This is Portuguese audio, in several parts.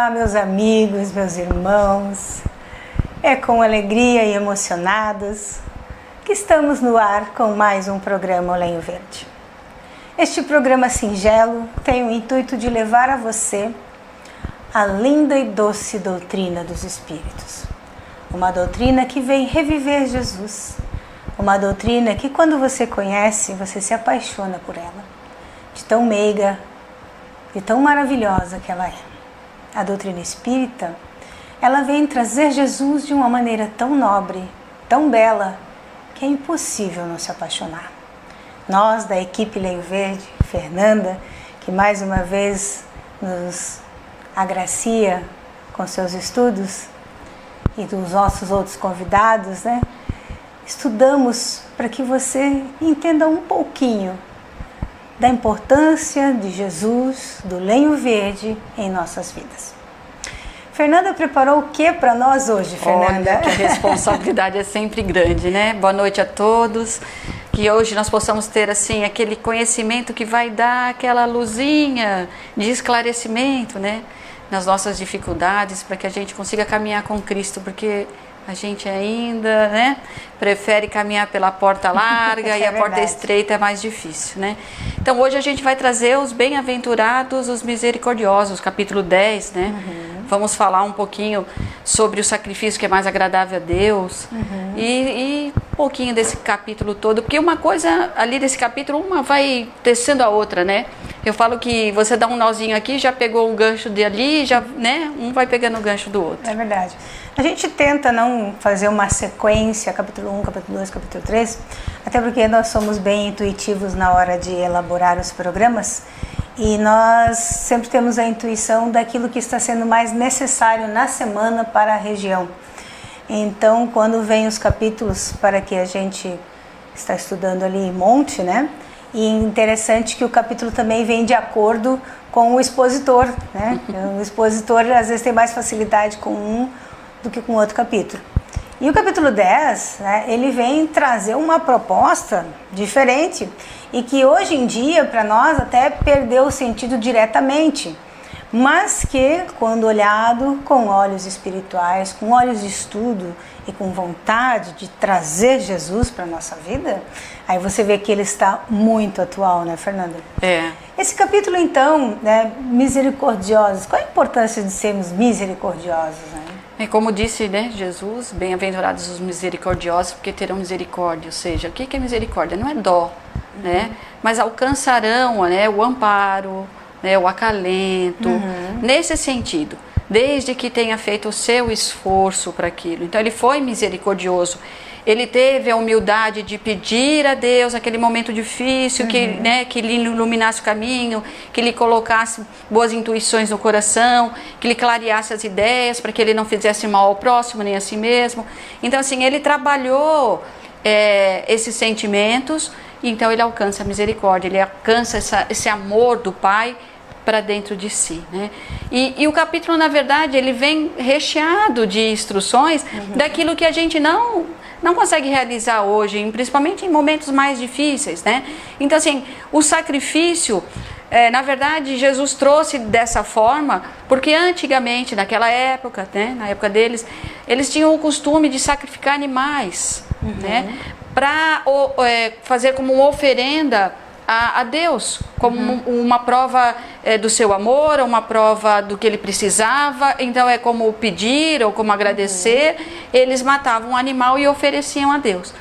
Olá, meus amigos, meus irmãos. É com alegria e emocionados que estamos no ar com mais um programa O Lenho Verde. Este programa singelo tem o intuito de levar a você a linda e doce doutrina dos Espíritos. Uma doutrina que vem reviver Jesus. Uma doutrina que, quando você conhece, você se apaixona por ela. De tão meiga e tão maravilhosa que ela é. A doutrina espírita, ela vem trazer Jesus de uma maneira tão nobre, tão bela, que é impossível não se apaixonar. Nós, da equipe Lenho Verde, Fernanda, que mais uma vez nos agracia com seus estudos, e dos nossos outros convidados, estudamos para que você entenda um pouquinho da importância de Jesus, do Lenho Verde em nossas vidas. Fernanda preparou o que para nós hoje, Fernanda? Olha, que a responsabilidade é sempre grande, né? Boa noite a todos. Que hoje nós possamos ter, assim, aquele conhecimento que vai dar aquela luzinha de esclarecimento, né? Nas nossas dificuldades, para que a gente consiga caminhar com Cristo, porque a gente ainda, prefere caminhar pela porta larga e a porta estreita é mais difícil, né? Então hoje a gente vai trazer os bem-aventurados, os misericordiosos, capítulo 10, né? Vamos falar um pouquinho sobre o sacrifício que é mais agradável a Deus e um pouquinho desse capítulo todo, porque uma coisa ali desse capítulo, uma vai tecendo a outra, né? Eu falo que você dá um nozinho aqui, já pegou um gancho de ali, já, um vai pegando o gancho do outro. É verdade. A gente tenta não fazer uma sequência, capítulo 1, capítulo 2, capítulo 3, até porque nós somos bem intuitivos na hora de elaborar os programas e nós sempre temos a intuição daquilo que está sendo mais necessário na semana para a região. Então, quando vem os capítulos para que a gente está estudando ali em monte, E interessante que o capítulo também vem de acordo com o expositor, O expositor às vezes tem mais facilidade com um do que com outro capítulo. E o capítulo 10, ele vem trazer uma proposta diferente e que hoje em dia para nós até perdeu o sentido diretamente, mas que quando olhado com olhos espirituais, com olhos de estudo e com vontade de trazer Jesus para a nossa vida, aí você vê que ele está muito atual, Fernanda? É. Esse capítulo então, misericordiosos, qual a importância de sermos misericordiosos, E como disse, Jesus, bem-aventurados os misericordiosos, porque terão misericórdia. Ou seja, o que é misericórdia? Não é dó, mas alcançarão, o amparo, o acalento, nesse sentido, desde que tenha feito o seu esforço para aquilo. Então ele foi misericordioso, ele teve a humildade de pedir a Deus naquele momento difícil, que lhe iluminasse o caminho, que lhe colocasse boas intuições no coração, que lhe clareasse as ideias para que ele não fizesse mal ao próximo nem a si mesmo. Então assim, ele trabalhou esses sentimentos, então ele alcança a misericórdia, ele alcança esse amor do Pai para dentro de si, E o capítulo, na verdade, ele vem recheado de instruções daquilo que a gente não consegue realizar hoje, principalmente em momentos mais difíceis, Então, assim, o sacrifício, na verdade, Jesus trouxe dessa forma, porque antigamente, naquela época, na época deles, eles tinham o costume de sacrificar animais, para fazer como uma oferenda a Deus, como uma prova do seu amor, uma prova do que ele precisava. Então é como pedir ou como agradecer. Eles matavam um animal e ofereciam a Deus.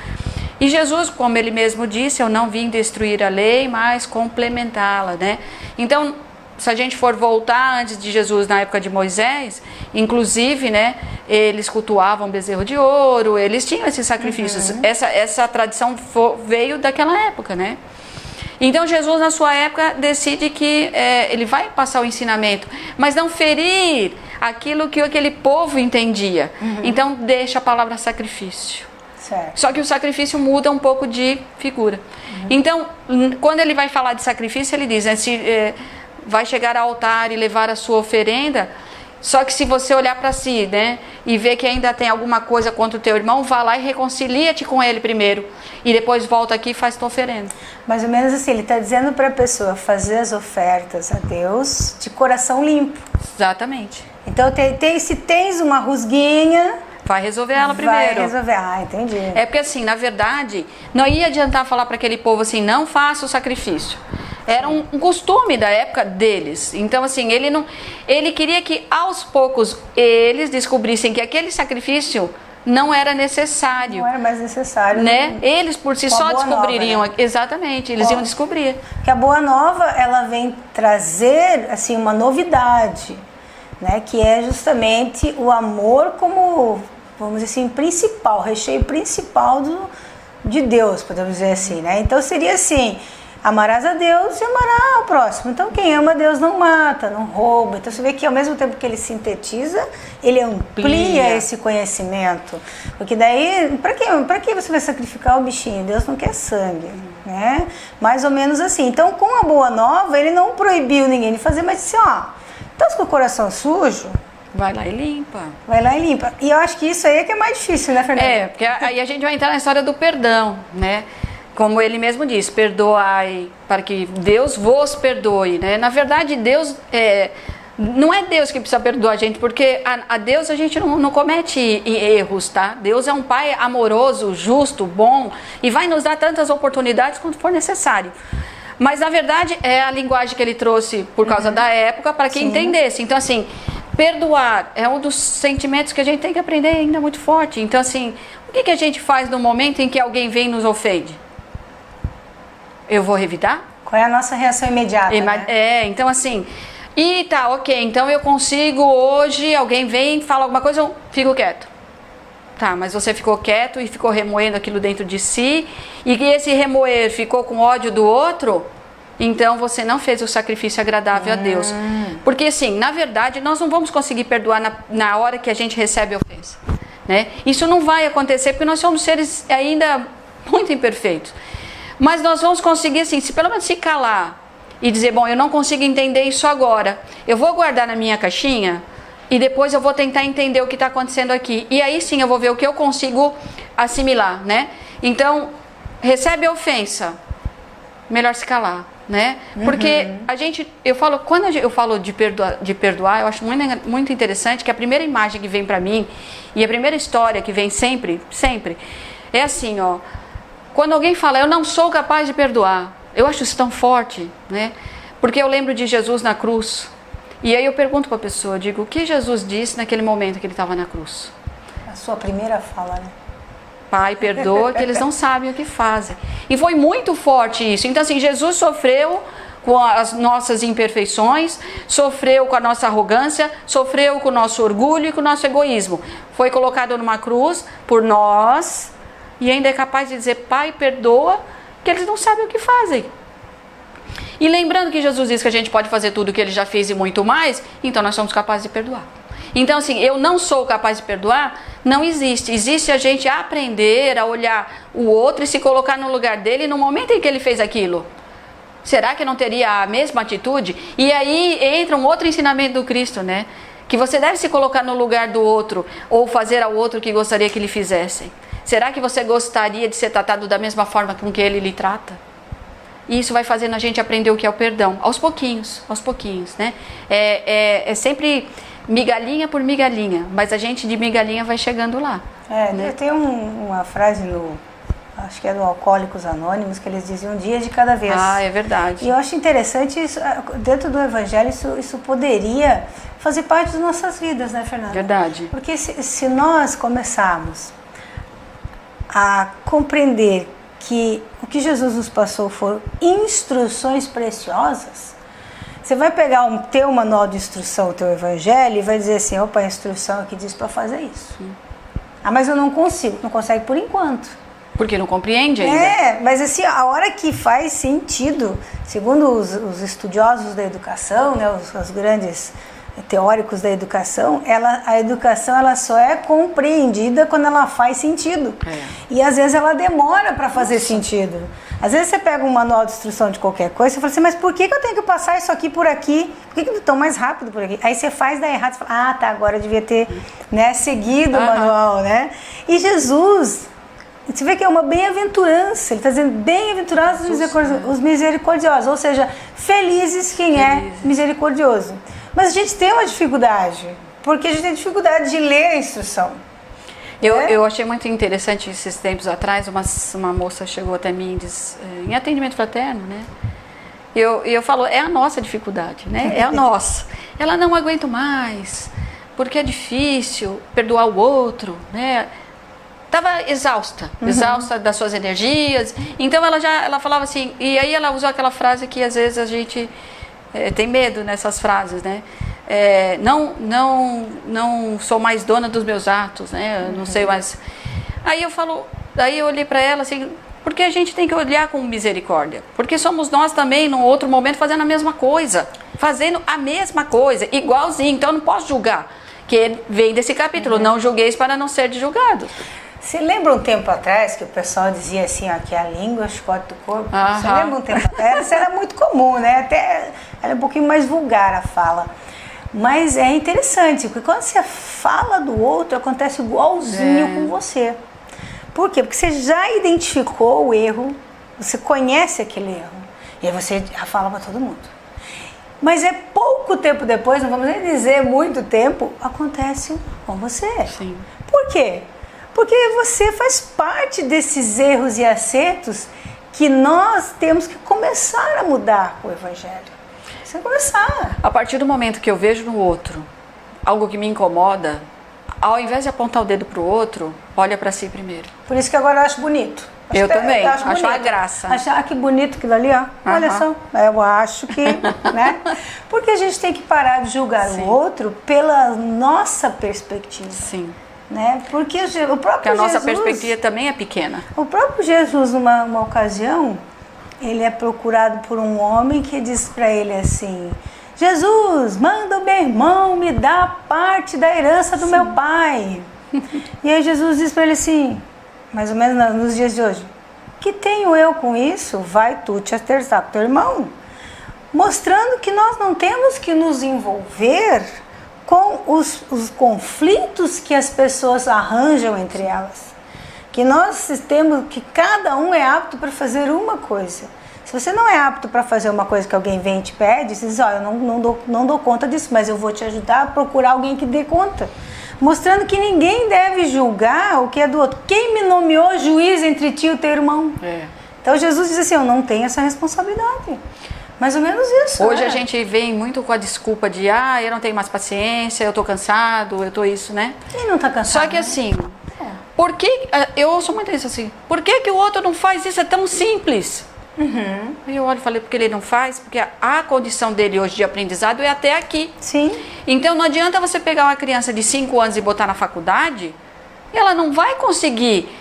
E Jesus, como ele mesmo disse, eu não vim destruir a lei, mas complementá-la, Então, se a gente for voltar antes de Jesus, na época de Moisés, inclusive, eles cultuavam bezerro de ouro, eles tinham esses sacrifícios. Essa tradição veio daquela época, Então Jesus, na sua época, decide que ele vai passar o ensinamento, mas não ferir aquilo que aquele povo entendia. Então deixa a palavra sacrifício. Certo. Só que o sacrifício muda um pouco de figura. Então, quando ele vai falar de sacrifício, ele diz, vai chegar ao altar e levar a sua oferenda. Só que se você olhar para si, e ver que ainda tem alguma coisa contra o teu irmão, vá lá e reconcilia-te com ele primeiro. E depois volta aqui e faz tua oferenda. Mais ou menos assim, ele está dizendo para a pessoa fazer as ofertas a Deus de coração limpo. Exatamente. Então, se tens uma rusguinha... Vai resolver ela primeiro. Vai resolver, entendi. É porque assim, na verdade, não ia adiantar falar para aquele povo assim, não faça o sacrifício. Era um costume da época deles. Então assim, ele queria que aos poucos eles descobrissem que aquele sacrifício não era necessário. Não era mais necessário. Né? Eles por si só descobririam. Nova, né? Exatamente, eles iam descobrir. Que a Boa Nova, ela vem trazer assim, uma novidade, né? Que é justamente o amor como, vamos dizer assim, principal, recheio principal de Deus, podemos dizer assim, né? Então seria assim, amarás a Deus e amarás ao próximo. Então quem ama a Deus não mata, não rouba. Então você vê que ao mesmo tempo que ele sintetiza, ele amplia esse conhecimento. Porque daí, para que você vai sacrificar o bichinho? Deus não quer sangue, né? Mais ou menos assim. Então com a Boa Nova, ele não proibiu ninguém de fazer, mas disse, estás com o coração sujo? Vai lá e limpa. Vai lá e limpa. E eu acho que isso aí é que é mais difícil, né, Fernanda? Porque aí a gente vai entrar na história do perdão, né? Como ele mesmo diz, perdoai para que Deus vos perdoe, né? Na verdade, Deus não é Deus que precisa perdoar a gente, porque a Deus a gente não comete erros, tá? Deus é um Pai amoroso, justo, bom e vai nos dar tantas oportunidades quanto for necessário. Mas na verdade é a linguagem que ele trouxe por causa da época para que entendesse. Então assim, perdoar é um dos sentimentos que a gente tem que aprender ainda muito forte. Então assim, o que a gente faz no momento em que alguém vem e nos ofende? Eu vou revidar? Qual é a nossa reação imediata? Né? Então assim, ok, então eu consigo hoje, alguém vem, fala alguma coisa, eu fico quieto. Tá, mas você ficou quieto e ficou remoendo aquilo dentro de si, e que esse remoer ficou com ódio do outro, então você não fez o sacrifício agradável a Deus. Porque assim, na verdade, nós não vamos conseguir perdoar na hora que a gente recebe a ofensa, né? Isso não vai acontecer porque nós somos seres ainda muito imperfeitos. Mas nós vamos conseguir, assim, pelo menos se calar e dizer, bom, eu não consigo entender isso agora. Eu vou guardar na minha caixinha e depois eu vou tentar entender o que está acontecendo aqui. E aí sim eu vou ver o que eu consigo assimilar, né? Então, recebe a ofensa, melhor se calar, né? Porque quando eu falo de perdoar, eu acho muito interessante que a primeira imagem que vem para mim e a primeira história que vem sempre, é assim, quando alguém fala, eu não sou capaz de perdoar, eu acho isso tão forte, né? Porque eu lembro de Jesus na cruz. E aí eu pergunto para a pessoa, digo, o que Jesus disse naquele momento que ele estava na cruz? A sua primeira fala, né? Pai, perdoa, que eles não sabem o que fazem. E foi muito forte isso. Então assim, Jesus sofreu com as nossas imperfeições, sofreu com a nossa arrogância, sofreu com o nosso orgulho e com o nosso egoísmo. Foi colocado numa cruz por nós... E ainda é capaz de dizer, Pai, perdoa, que eles não sabem o que fazem. E lembrando que Jesus diz que a gente pode fazer tudo o que ele já fez e muito mais, então nós somos capazes de perdoar. Então assim, eu não sou capaz de perdoar, não existe. Existe a gente aprender a olhar o outro e se colocar no lugar dele no momento em que ele fez aquilo. Será que não teria a mesma atitude? E aí entra um outro ensinamento do Cristo, né? Que você deve se colocar no lugar do outro ou fazer ao outro o que gostaria que lhe fizessem. Será que você gostaria de ser tratado da mesma forma com que ele lhe trata? E isso vai fazendo a gente aprender o que é o perdão, aos pouquinhos, né? É sempre migalhinha por migalhinha, mas a gente de migalhinha vai chegando lá. Né? Tem uma frase acho que é do Alcoólicos Anônimos, que eles dizem um dia de cada vez. É verdade. E eu acho interessante, isso, dentro do Evangelho, isso poderia fazer parte das nossas vidas, né, Fernanda? Verdade. Porque se nós começarmos a compreender que o que Jesus nos passou foram instruções preciosas, você vai pegar o teu manual de instrução, o teu evangelho, e vai dizer assim, opa, a instrução aqui diz para fazer isso. Mas eu não consigo. Não consegue por enquanto. Porque não compreende ainda. Mas assim, a hora que faz sentido, segundo os estudiosos da educação, né, os grandes teóricos da educação, a educação ela só é compreendida quando ela faz sentido. E às vezes ela demora para fazer sentido. Às vezes você pega um manual de instrução de qualquer coisa e fala assim, mas por que eu tenho que passar isso aqui por aqui? Por que eu estou mais rápido por aqui? Aí você faz, dá errado, você fala, tá, agora eu devia ter, né, seguido o manual, né? E Jesus, você vê que é uma bem-aventurança, ele está dizendo, bem-aventurados os misericordiosos, ou seja, felizes quem é misericordioso. Mas a gente tem uma dificuldade, porque a gente tem dificuldade de ler a instrução. Eu achei muito interessante esses tempos atrás, uma moça chegou até mim e disse, em atendimento fraterno, né? Eu falo, é a nossa dificuldade, né? É a nossa. Ela não aguenta mais, porque é difícil perdoar o outro, né? Estava exausta das suas energias. Então ela falava assim, e aí ela usou aquela frase que às vezes a gente tem medo nessas frases, né? Não sou mais dona dos meus atos, né? Eu não sei mais. Aí eu olhei para ela assim, porque a gente tem que olhar com misericórdia, porque somos nós também num outro momento fazendo a mesma coisa, igualzinho. Então eu não posso julgar, que vem desse capítulo, não julgueis para não ser julgados. Você lembra um tempo atrás que o pessoal dizia assim, ó, que a língua é o chicote do corpo? Você lembra um tempo atrás? Isso era muito comum, né? Até era um pouquinho mais vulgar a fala. Mas é interessante, porque quando você fala do outro, acontece igualzinho com você. Por quê? Porque você já identificou o erro, você conhece aquele erro, e aí você já fala para todo mundo. Mas é pouco tempo depois, não vamos nem dizer muito tempo, acontece com você. Sim. Por quê? Porque você faz parte desses erros e acertos que nós temos que começar a mudar com o Evangelho. Você começar. A partir do momento que eu vejo no outro algo que me incomoda, ao invés de apontar o dedo para o outro, olha para si primeiro. Por isso que agora eu acho bonito. Eu também, acho uma graça. Achar que bonito aquilo ali, ó. Olha só, eu acho que, né? Porque a gente tem que parar de julgar o outro pela nossa perspectiva. Sim. Né? Porque o próprio Porque a nossa Jesus, perspectiva também é pequena. O próprio Jesus, numa ocasião, ele é procurado por um homem que diz para ele assim: Jesus, manda o meu irmão me dar parte da herança do meu pai. E aí Jesus diz para ele assim, mais ou menos nos dias de hoje: que tenho eu com isso? Vai tu te acertar com teu irmão. Mostrando que nós não temos que nos envolver com os conflitos que as pessoas arranjam entre elas. Que nós temos, que cada um é apto para fazer uma coisa. Se você não é apto para fazer uma coisa que alguém vem e te pede, você diz, ó, eu não dou conta disso, mas eu vou te ajudar a procurar alguém que dê conta. Mostrando que ninguém deve julgar o que é do outro. Quem me nomeou juiz entre ti e o teu irmão? Então Jesus diz assim, eu não tenho essa responsabilidade. Mais ou menos isso. Hoje a gente vem muito com a desculpa de, eu não tenho mais paciência, eu tô cansado, eu tô isso, né? Quem não tá cansado? Só que assim, por que, eu ouço muito isso assim, por que o outro não faz isso? É tão simples. E eu olho e falei, porque ele não faz, porque a condição dele hoje de aprendizado é até aqui. Sim. Então não adianta você pegar uma criança de 5 anos e botar na faculdade, ela não vai conseguir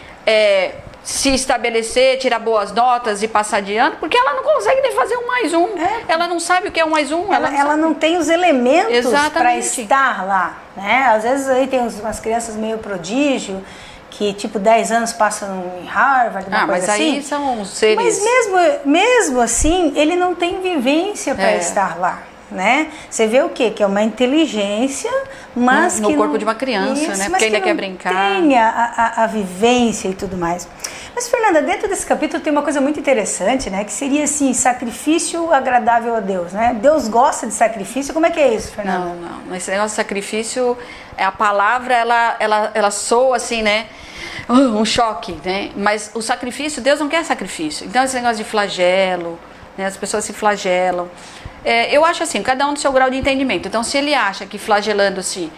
se estabelecer, tirar boas notas e passar de ano, porque ela não consegue nem fazer 1+1. Ela não sabe o que é 1+1. Ela não tem os elementos para Exatamente. estar lá, né? Às vezes aí tem umas crianças meio prodígio, que tipo 10 anos passam em Harvard, uma coisa assim. Mas aí são seres... Mas mesmo assim, ele não tem vivência para estar lá. Né? Você vê o quê? Que é uma inteligência, mas no que corpo não, de uma criança, isso, né? Porque ainda quer brincar. Tem a vivência e tudo mais. Mas, Fernanda, dentro desse capítulo tem uma coisa muito interessante, né? Que seria assim, sacrifício agradável a Deus, né? Deus gosta de sacrifício. Como é que é isso, Fernanda? Não. Esse negócio de sacrifício, a palavra, ela soa assim, né? Um choque, né? Mas o sacrifício, Deus não quer sacrifício. Então, esse negócio de flagelo, né? As pessoas se flagelam. Eu acho assim, cada um do seu grau de entendimento. Então, se ele acha que flagelando-se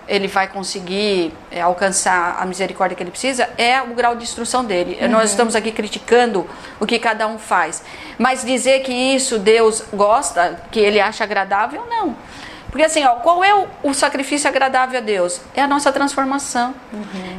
ele vai conseguir alcançar a misericórdia que ele precisa, é o grau de instrução dele. Nós estamos aqui criticando o que cada um faz. Mas dizer que isso Deus gosta, que ele acha agradável, não. Porque assim, qual é o sacrifício agradável a Deus? É a nossa transformação.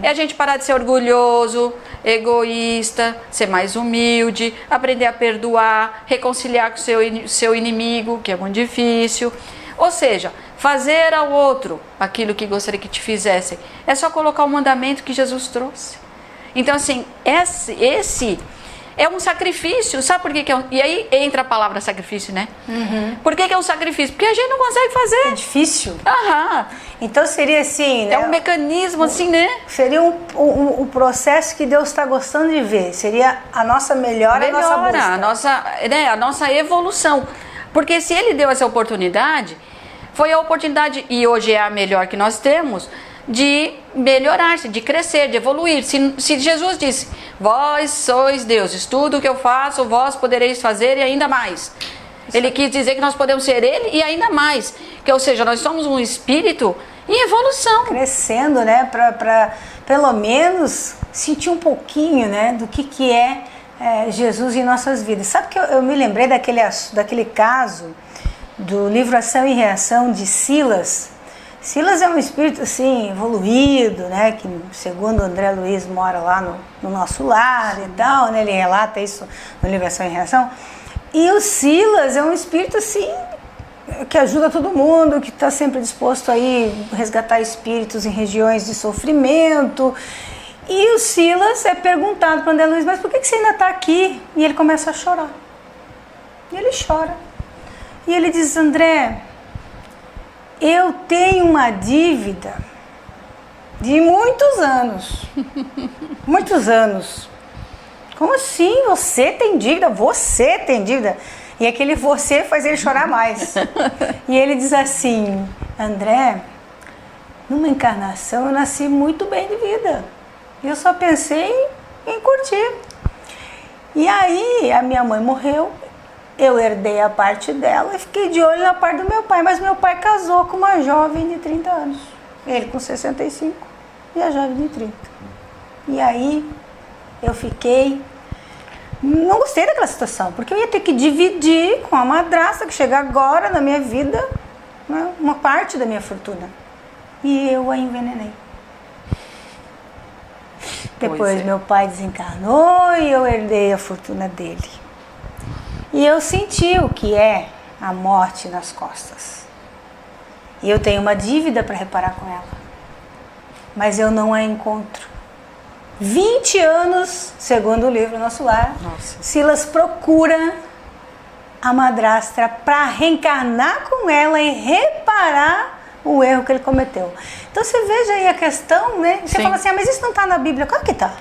É a gente parar de ser orgulhoso, egoísta, ser mais humilde, aprender a perdoar, reconciliar com o seu inimigo, que é muito difícil. Ou seja, fazer ao outro aquilo que gostaria que te fizessem. É só colocar o mandamento que Jesus trouxe. Então assim, esse é um sacrifício. Sabe por que é um... E aí entra a palavra sacrifício, né? Por que é um sacrifício? Porque a gente não consegue fazer. É difícil. Aham. Então seria assim, né? É um mecanismo assim, né? Seria um processo que Deus está gostando de ver. Seria a nossa melhora, a nossa busca. A nossa evolução. Porque se Ele deu essa oportunidade, foi a oportunidade, e hoje é a melhor que nós temos, de melhorar-se, de crescer, de evoluir. Se Jesus disse, vós sois deuses, tudo o que eu faço, vós podereis fazer e ainda mais. Ele quis dizer que nós podemos ser Ele e ainda mais. Que, ou seja, nós somos um espírito em evolução. Crescendo, né? Para pelo menos sentir um pouquinho, né? Do que é Jesus em nossas vidas. Sabe que eu me lembrei daquele caso do livro Ação e Reação de Silas. Silas é um espírito assim evoluído, né? Que segundo André Luiz mora lá no nosso lar e tal, né? Ele relata isso no livro Ação e Reação. E o Silas é um espírito assim que ajuda todo mundo, que está sempre disposto a ir resgatar espíritos em regiões de sofrimento. E o Silas é perguntado para André Luiz, mas por que você ainda está aqui? E ele começa a chorar. E ele chora. E ele diz, André, eu tenho uma dívida de muitos anos. Muitos anos. Como assim? Você tem dívida? Você tem dívida? E aquele você faz ele chorar mais. E ele diz assim, André, numa encarnação eu nasci muito bem de vida. Eu só pensei em curtir. E aí a minha mãe morreu, eu herdei a parte dela e fiquei de olho na parte do meu pai. Mas meu pai casou com uma jovem de 30 anos. Ele com 65 e a jovem de 30. E aí eu não gostei daquela situação, porque eu ia ter que dividir com a madrasta que chega agora na minha vida, né, uma parte da minha fortuna. E eu a envenenei. Depois meu pai desencarnou e eu herdei a fortuna dele. E eu senti o que é a morte nas costas. E eu tenho uma dívida para reparar com ela. Mas eu não a encontro. 20 anos, segundo o livro Nosso Lar, Silas procura a madrasta para reencarnar com ela e reparar o erro que ele cometeu. Então você veja aí a questão, né? Você Sim. fala assim, mas isso não está na Bíblia. Claro que está.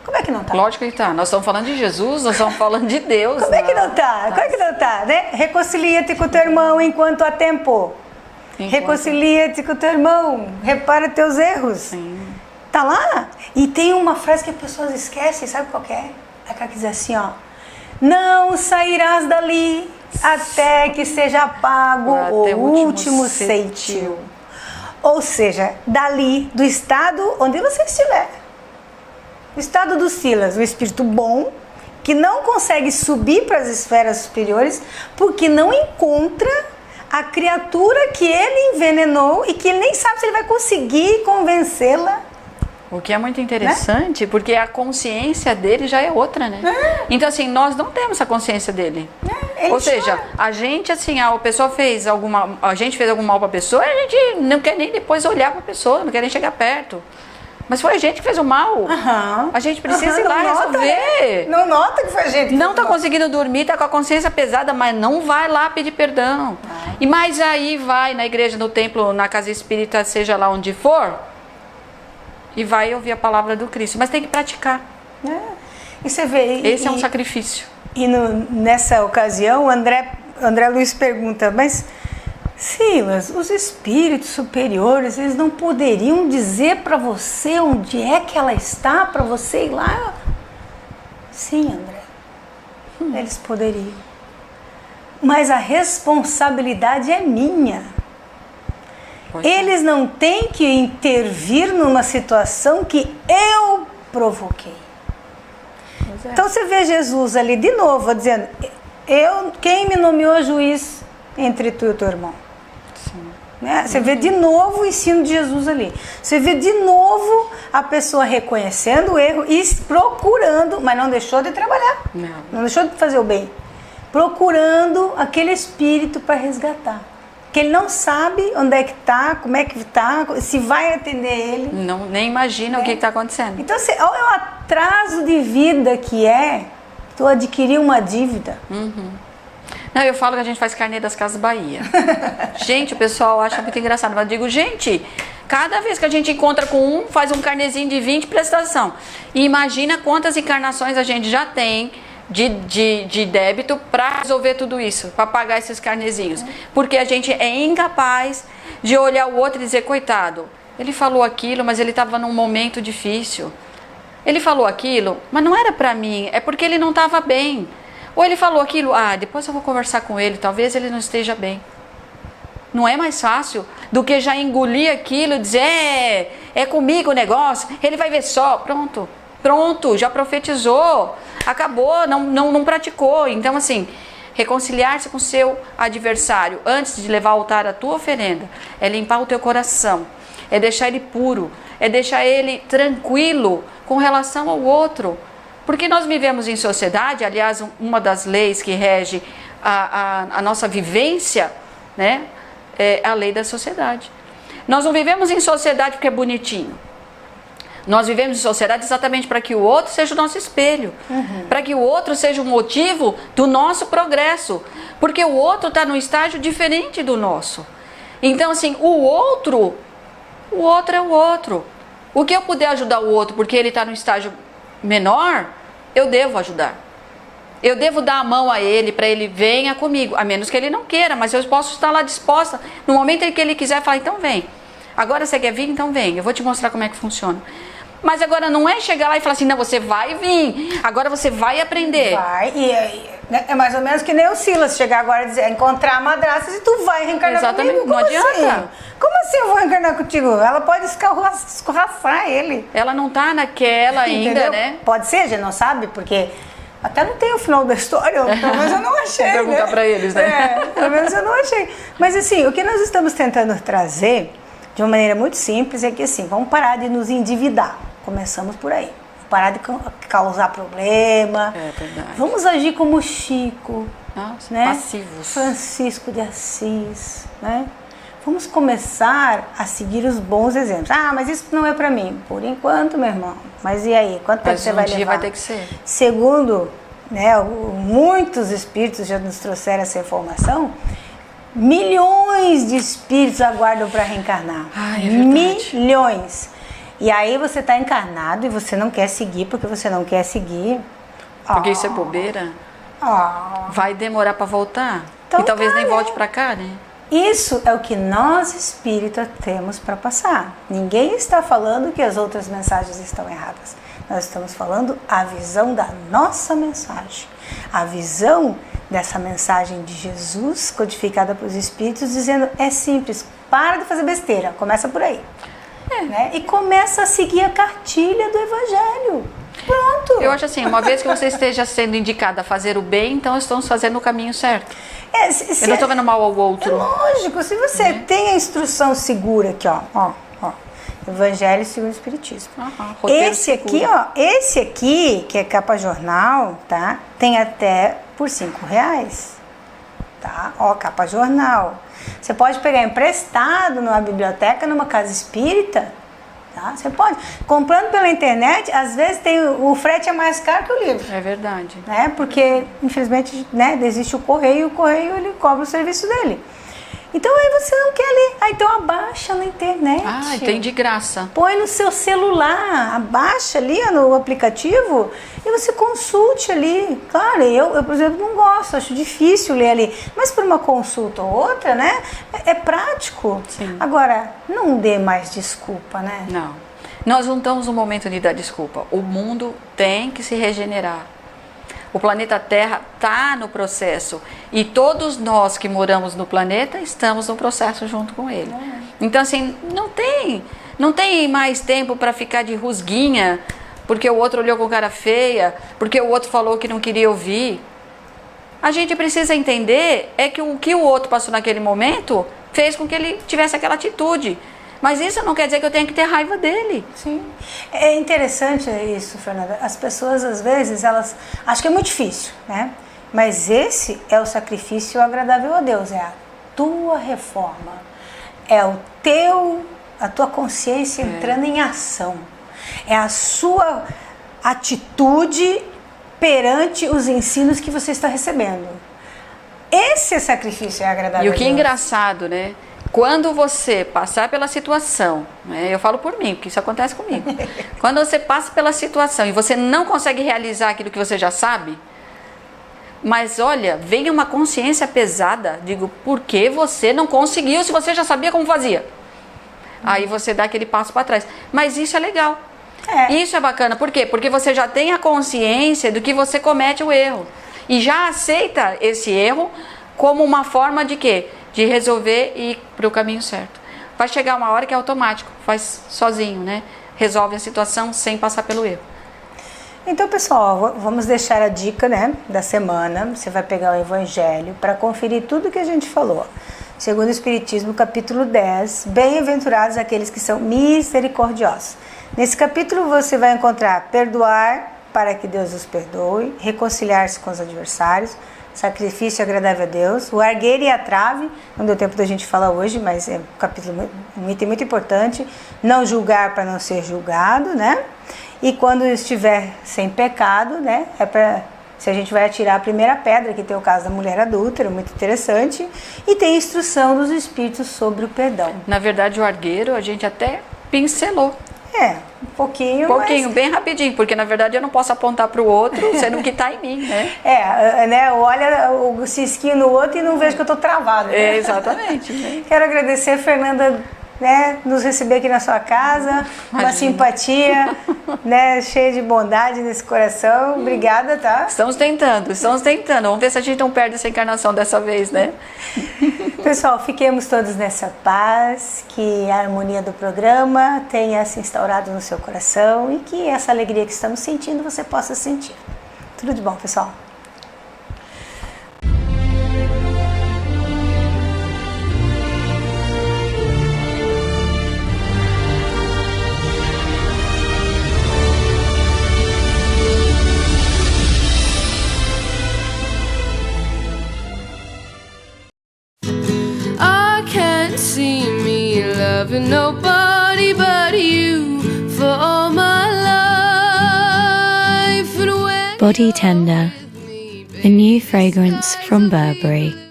Como é que não está? Lógico que está. Nós estamos falando de Jesus, nós estamos falando de Deus. Como é que não está? Como é que não está, né? Reconcilia-te com o teu irmão enquanto há tempo. Reconcilia-te com o teu irmão. Repara teus erros. Sim. Tá lá? E tem uma frase que as pessoas esquecem, sabe qual que é? Aquela que diz assim, ó. Não sairás dali até que seja pago o último cêntimo. Ou seja, dali, do estado onde você estiver. O estado do Silas, um espírito bom, que não consegue subir para as esferas superiores, porque não encontra a criatura que ele envenenou e que ele nem sabe se ele vai conseguir convencê-la. O que é muito interessante, né? Porque a consciência dele já é outra, né? Então, assim, nós não temos a consciência dele. Ou seja, a gente, assim, a pessoa fez algum mal pra pessoa, a gente não quer nem depois olhar pra pessoa, não quer nem chegar perto. Mas foi a gente que fez o mal. A gente precisa ir lá resolver. Não nota que foi a gente. Não tá conseguindo dormir, tá com a consciência pesada, mas não vai lá pedir perdão. E mais aí vai na igreja, no templo, na casa espírita, seja lá onde for, e vai ouvir a palavra do Cristo. Mas tem que praticar. E você vê... Esse é um sacrifício. E nessa ocasião, o André Luiz pergunta, mas... Silas, os espíritos superiores, eles não poderiam dizer para você onde é que ela está, para você ir lá? Sim, André, eles poderiam. Mas a responsabilidade é minha. Eles não têm que intervir numa situação que eu provoquei. Então você vê Jesus ali de novo, dizendo, quem me nomeou juiz entre tu e o teu irmão? Né? Você vê de novo o ensino de Jesus ali. Você vê de novo a pessoa reconhecendo o erro e procurando, mas não deixou de trabalhar, não deixou de fazer o bem, procurando aquele espírito para resgatar. Que ele não sabe onde é que está, como é que está, se vai atender ele. Não, nem imagina o que está acontecendo. Então, olha o atraso de vida que é tu adquirir uma dívida. Não, eu falo que a gente faz carnê das Casas Bahia. Gente, o pessoal acha muito engraçado. Mas eu digo, gente, cada vez que a gente encontra com faz um carnezinho de 20 prestação. E imagina quantas encarnações a gente já tem de débito para resolver tudo isso, para pagar esses carnezinhos. Porque a gente é incapaz de olhar o outro e dizer, coitado, ele falou aquilo, mas ele estava num momento difícil. Ele falou aquilo, mas não era para mim, é porque ele não estava bem. Ou ele falou aquilo, depois eu vou conversar com ele, talvez ele não esteja bem. Não é mais fácil do que já engolir aquilo e dizer, é comigo o negócio, ele vai ver só, pronto, já profetizou, acabou, não praticou. Então assim, reconciliar-se com o seu adversário antes de levar ao altar a tua oferenda, é limpar o teu coração, é deixar ele puro, é deixar ele tranquilo com relação ao outro. Porque nós vivemos em sociedade, aliás, uma das leis que rege a nossa vivência, né, é a lei da sociedade. Nós não vivemos em sociedade porque é bonitinho. Nós vivemos em sociedade exatamente para que o outro seja o nosso espelho, para que o outro seja o motivo do nosso progresso, porque o outro está num estágio diferente do nosso. Então, assim, o outro é o outro. O que eu puder ajudar o outro porque ele está num estágio menor, eu devo ajudar. Eu devo dar a mão a ele para ele venha comigo, a menos que ele não queira, mas eu posso estar lá disposta. No momento em que ele quiser, falar, então vem. Agora você quer vir? Então vem, eu vou te mostrar como é que funciona. Mas agora não é chegar lá e falar assim, não, você vai vir, agora você vai aprender. Vai, é mais ou menos que nem o Silas chegar agora e dizer, encontrar madrastas e tu vai reencarnar Exatamente, comigo. não adianta. Assim? Como assim eu vou reencarnar contigo? Ela pode escorraçar ele. Ela não tá naquela ainda, entendeu? Né? Pode ser, a gente não sabe, porque até não tem o final da história, pelo menos eu não achei. Vou perguntar para eles, né? Pelo menos eu não achei. Mas assim, o que nós estamos tentando trazer, de uma maneira muito simples, é que assim, vamos parar de nos endividar. Começamos por aí. Parar de causar problema. É verdade. Vamos agir como Chico. Nossa, né? passivos. Francisco de Assis, né? Vamos começar a seguir os bons exemplos. Mas isso não é para mim. Por enquanto, meu irmão. Mas e aí? Quanto tempo você vai levar? Um dia vai ter que ser. Segundo, né, muitos espíritos já nos trouxeram essa informação, milhões de espíritos aguardam para reencarnar. É verdade. Milhões. E aí você está encarnado e você não quer seguir porque você não quer seguir. Porque isso é bobeira. Vai demorar para voltar. Então, e talvez nem né? volte para cá, né? Isso é o que nós espíritas temos para passar. Ninguém está falando que as outras mensagens estão erradas. Nós estamos falando a visão da nossa mensagem. A visão dessa mensagem de Jesus codificada pelos espíritos dizendo, é simples, para de fazer besteira, começa por aí. Né? E começa a seguir a cartilha do Evangelho. Pronto. Eu acho assim, uma vez que você esteja sendo indicada a fazer o bem, então estamos fazendo o caminho certo. Eu não estou vendo mal ao outro. É lógico, se você tem a instrução segura aqui, ó, Evangelho segundo o Espiritismo. Esse aqui, que é capa jornal, tá? Tem até por R$5, tá? Capa jornal. Você pode pegar emprestado numa biblioteca, numa casa espírita, tá? Você pode. Comprando pela internet, às vezes o frete é mais caro que o livro. É verdade. Né? Porque, infelizmente, né, existe o correio ele cobra o serviço dele. Então aí você não quer ler. Então abaixa na internet. Tem de graça. Põe no seu celular, abaixa ali no aplicativo e você consulte ali. Claro, eu por exemplo, não gosto, acho difícil ler ali. Mas por uma consulta ou outra, né? É prático. Sim. Agora, não dê mais desculpa, né? Não. Nós não estamos no momento de dar desculpa. O mundo tem que se regenerar. O planeta Terra está no processo e todos nós que moramos no planeta estamos no processo junto com ele. Então assim, não tem mais tempo para ficar de rusguinha porque o outro olhou com cara feia, porque o outro falou que não queria ouvir. A gente precisa entender que o que o outro passou naquele momento fez com que ele tivesse aquela atitude. Mas isso não quer dizer que eu tenha que ter raiva dele. Sim. É interessante isso, Fernanda. As pessoas, às vezes, elas acham que é muito difícil, né? Mas esse é o sacrifício agradável a Deus, é a tua reforma. É a tua consciência entrando em ação. É a sua atitude perante os ensinos que você está recebendo. Esse sacrifício é agradável a Deus. E o que é engraçado, né? Quando você passar pela situação, né, eu falo por mim, porque isso acontece comigo. Quando você passa pela situação e você não consegue realizar aquilo que você já sabe, Mas olha, vem uma consciência pesada. Digo, por que você não conseguiu se você já sabia como fazia? Aí você dá aquele passo para trás. Mas isso é legal. Isso é bacana. Por quê? Porque você já tem a consciência do que você comete o erro. E já aceita esse erro como uma forma de quê? De resolver e ir para o caminho certo. Vai chegar uma hora que é automático. Faz sozinho, né? Resolve a situação sem passar pelo erro. Então, pessoal, vamos deixar a dica, né, da semana. Você vai pegar o Evangelho para conferir tudo que a gente falou. Segundo o Espiritismo, capítulo 10, bem-aventurados aqueles que são misericordiosos. Nesse capítulo você vai encontrar perdoar para que Deus os perdoe, reconciliar-se com os adversários, sacrifício agradável a Deus, o argueiro e a trave, não deu tempo da gente falar hoje, mas é um capítulo, um item muito importante, não julgar para não ser julgado, né? E quando estiver sem pecado, né, se a gente vai atirar a primeira pedra, que tem o caso da mulher adúltera, muito interessante, e tem instrução dos espíritos sobre o perdão. Na verdade, o argueiro a gente até pincelou. Um pouquinho, mas... bem rapidinho, porque na verdade eu não posso apontar para o outro, sendo que está em mim, né? Né? Olha o cisquinho no outro e não vejo que eu estou travada. Né? Exatamente. Né? Quero agradecer, Fernanda, né, nos receber aqui na sua casa, uma simpatia, né, cheia de bondade nesse coração. Obrigada, tá? Estamos tentando. Vamos ver se a gente não perde essa encarnação dessa vez, né? Pessoal, fiquemos todos nessa paz, que a harmonia do programa tenha se instaurado no seu coração e que essa alegria que estamos sentindo você possa sentir. Tudo de bom, pessoal. Nobody but you for all my life. Body Tender, a new fragrance from Burberry.